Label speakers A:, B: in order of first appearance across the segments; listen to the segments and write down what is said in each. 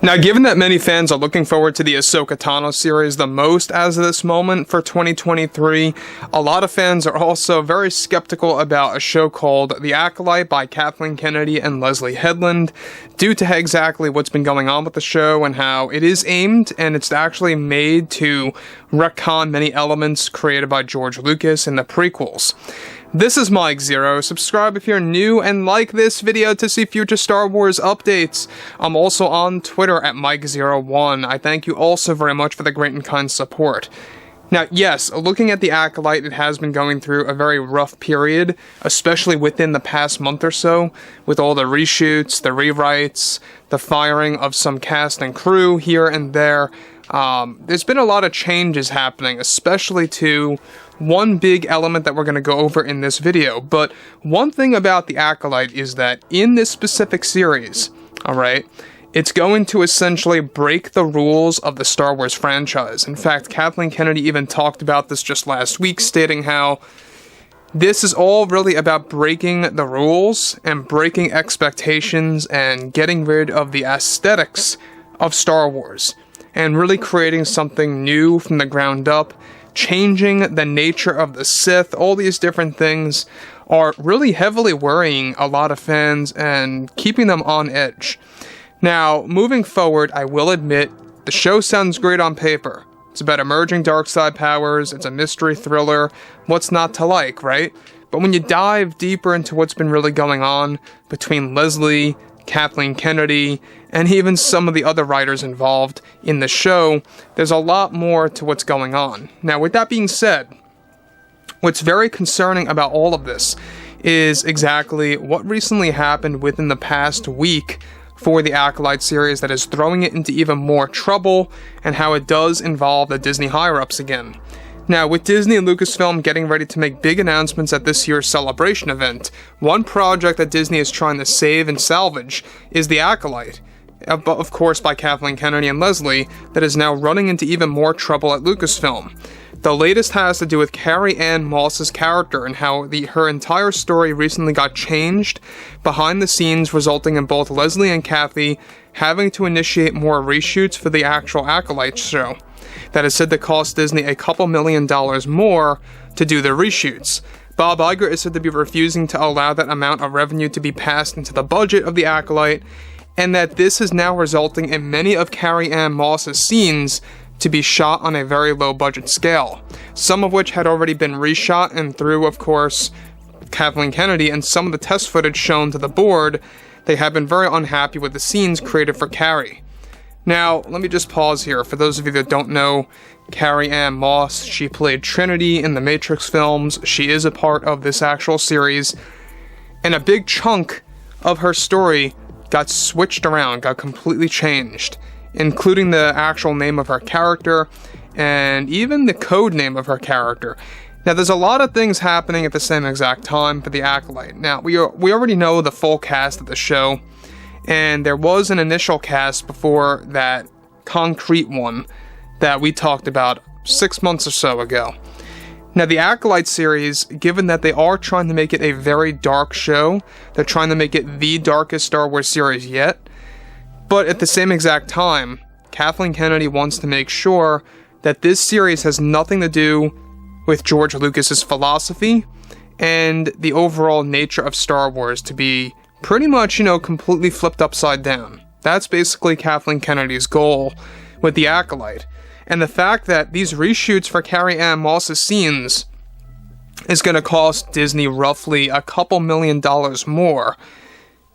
A: Now, given that many fans are looking forward to the Ahsoka Tano series the most as of this moment for 2023, a lot of fans are also very skeptical about a show called The Acolyte by Kathleen Kennedy and Leslye Headland, due to exactly what's been going on with the show and how it is aimed and it's actually made to retcon many elements created by George Lucas in the prequels. This is Mike Zero. Subscribe if you're new and like this video to see future Star Wars updates. I'm also on Twitter at Mike01. I thank you also very much for the great and kind support. Now, yes, looking at The Acolyte, it has been going through a very rough period, especially within the past month or so, with all the reshoots, the rewrites, the firing of some cast and crew here and there. There's been a lot of changes happening, especially to one big element that we're going to go over in this video. But one thing about The Acolyte is that in this specific series, alright, it's going to essentially break the rules of the Star Wars franchise. In fact, Kathleen Kennedy even talked about this just last week, stating how this is all really about breaking the rules and breaking expectations and getting rid of the aesthetics of Star Wars and really creating something new from the ground up. Changing the nature of the Sith, all these different things are really heavily worrying a lot of fans and keeping them on edge. Now, moving forward, I will admit, the show sounds great on paper. It's about emerging dark side powers, it's a mystery thriller, what's not to like, right? But when you dive deeper into what's been really going on between Leslye, Kathleen Kennedy, and even some of the other writers involved in the show, there's a lot more to what's going on. Now, with that being said, what's very concerning about all of this is exactly what recently happened within the past week for the Acolyte series that is throwing it into even more trouble, and how it does involve the Disney higher-ups again. Now, with Disney and Lucasfilm getting ready to make big announcements at this year's Celebration event, one project that Disney is trying to save and salvage is The Acolyte, of course by Kathleen Kennedy and Leslye, that is now running into even more trouble at Lucasfilm. The latest has to do with Carrie-Anne Moss's character and how her entire story recently got changed behind the scenes, resulting in both Leslye and Kathy having to initiate more reshoots for the actual Acolyte show. That is said to cost Disney a couple $1 million more to do the reshoots. Bob Iger is said to be refusing to allow that amount of revenue to be passed into the budget of the Acolyte, and that this is now resulting in many of Carrie-Anne Moss's scenes to be shot on a very low budget scale, some of which had already been reshot and through, of course, Kathleen Kennedy, and some of the test footage shown to the board, they have been very unhappy with the scenes created for Carrie. Now, let me just pause here. For those of you that don't know, Carrie-Anne Moss, she played Trinity in the Matrix films. She is a part of this actual series, and a big chunk of her story got switched around, got completely changed, including the actual name of her character, and even the code name of her character. Now, there's a lot of things happening at the same exact time for The Acolyte. Now, we already know the full cast of the show, and there was an initial cast before that concrete one that we talked about 6 months or so ago. Now, the Acolyte series, given that they are trying to make it a very dark show, they're trying to make it the darkest Star Wars series yet, but at the same exact time, Kathleen Kennedy wants to make sure that this series has nothing to do with George Lucas's philosophy and the overall nature of Star Wars to be pretty much, completely flipped upside down. That's basically Kathleen Kennedy's goal with The Acolyte. And the fact that these reshoots for Carrie-Anne Moss's scenes is going to cost Disney roughly a couple $1 million more.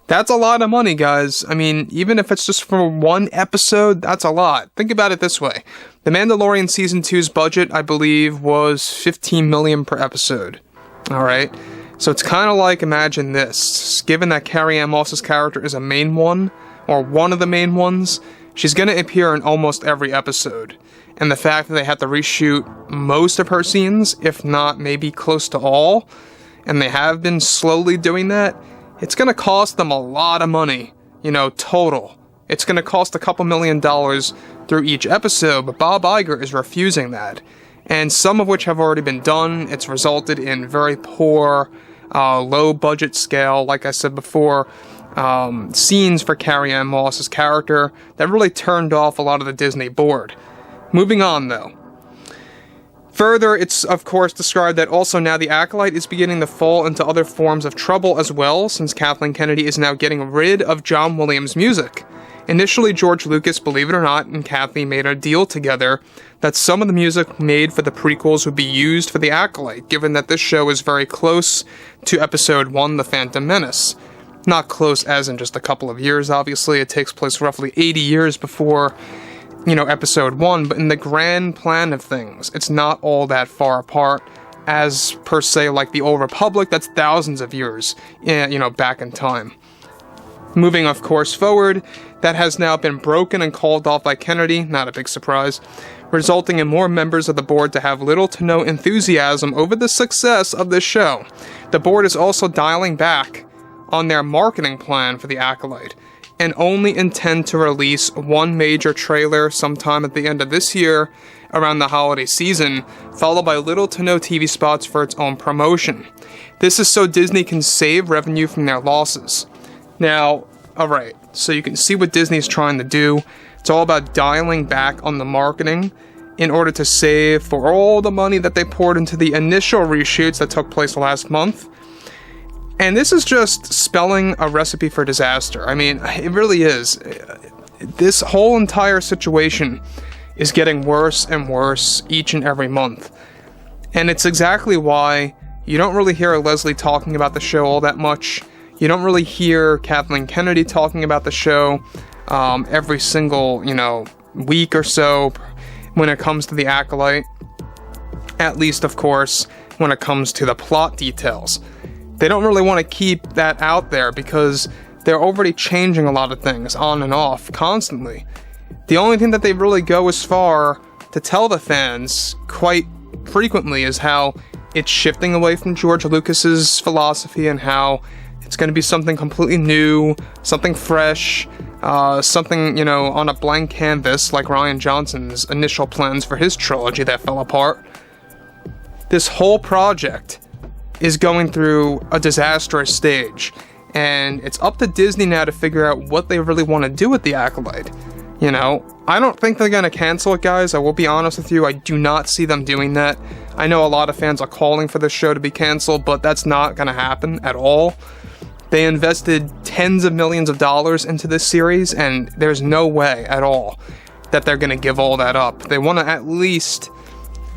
A: That's a lot of money, guys. I mean, even if it's just for one episode, that's a lot. Think about it this way. The Mandalorian Season 2's budget, I believe, was $15 million per episode. Alright? So it's kind of like, imagine this. Given that Carrie-Anne Moss's character is a main one, or one of the main ones, she's going to appear in almost every episode. And the fact that they have to reshoot most of her scenes, if not maybe close to all, and they have been slowly doing that, it's going to cost them a lot of money, total. It's going to cost a couple $1 million through each episode, but Bob Iger is refusing that. And some of which have already been done. It's resulted in very poor, low budget scale, like I said before, scenes for Carrie-Anne Moss's character that really turned off a lot of the Disney board. Moving on, though. Further, it's of course described that also now the Acolyte is beginning to fall into other forms of trouble as well, since Kathleen Kennedy is now getting rid of John Williams' music. Initially, George Lucas, believe it or not, and Kathleen made a deal together that some of the music made for the prequels would be used for the Acolyte, given that this show is very close to Episode 1, The Phantom Menace. Not close as in just a couple of years, obviously. It takes place roughly 80 years before, Episode 1, but in the grand plan of things, it's not all that far apart as, per se, like the Old Republic, that's thousands of years, back in time. Moving, of course, forward, that has now been broken and called off by Kennedy, not a big surprise, resulting in more members of the board to have little to no enthusiasm over the success of this show. The board is also dialing back on their marketing plan for the Acolyte, and only intend to release one major trailer sometime at the end of this year, around the holiday season, followed by little to no TV spots for its own promotion. This is so Disney can save revenue from their losses. Now, alright, so you can see what Disney's trying to do. It's all about dialing back on the marketing in order to save for all the money that they poured into the initial reshoots that took place last month. And this is just spelling a recipe for disaster. I mean, it really is. This whole entire situation is getting worse and worse each and every month. And it's exactly why you don't really hear Leslye talking about the show all that much. You don't really hear Kathleen Kennedy talking about the show every single, week or so when it comes to the Acolyte. At least, of course, when it comes to the plot details. They don't really want to keep that out there because they're already changing a lot of things on and off constantly. The only thing that they really go as far to tell the fans quite frequently is how it's shifting away from George Lucas's philosophy and how it's going to be something completely new, something fresh, something, on a blank canvas like Rian Johnson's initial plans for his trilogy that fell apart. This whole project is going through a disastrous stage, and it's up to Disney now to figure out what they really want to do with the Acolyte. I don't think they're going to cancel it, guys. I will be honest with you, I do not see them doing that. I know a lot of fans are calling for this show to be canceled, but that's not going to happen at all. They invested tens of millions of dollars into this series, and there's no way at all that they're going to give all that up. They want to at least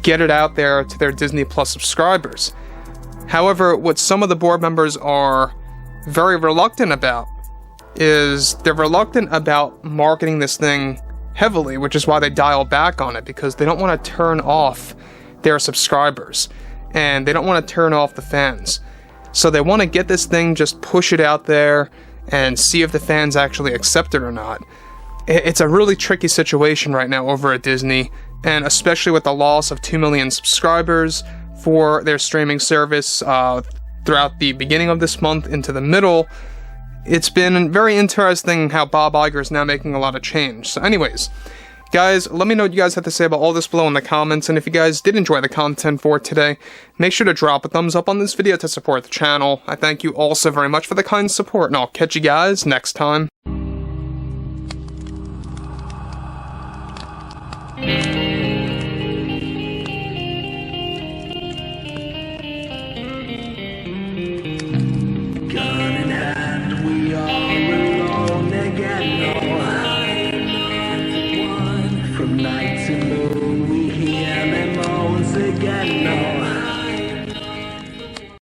A: get it out there to their Disney Plus subscribers. However, what some of the board members are very reluctant about is they're reluctant about marketing this thing heavily, which is why they dial back on it, because they don't want to turn off their subscribers, and they don't want to turn off the fans. So they want to get this thing, just push it out there, and see if the fans actually accept it or not. It's a really tricky situation right now over at Disney, and especially with the loss of 2 million subscribers for their streaming service throughout the beginning of this month into the middle. It's been very interesting how Bob Iger is now making a lot of change. So anyways, guys, let me know what you guys have to say about all this below in the comments, and if you guys did enjoy the content for today, make sure to drop a thumbs up on this video to support the channel. I thank you all so very much for the kind support, and I'll catch you guys next time.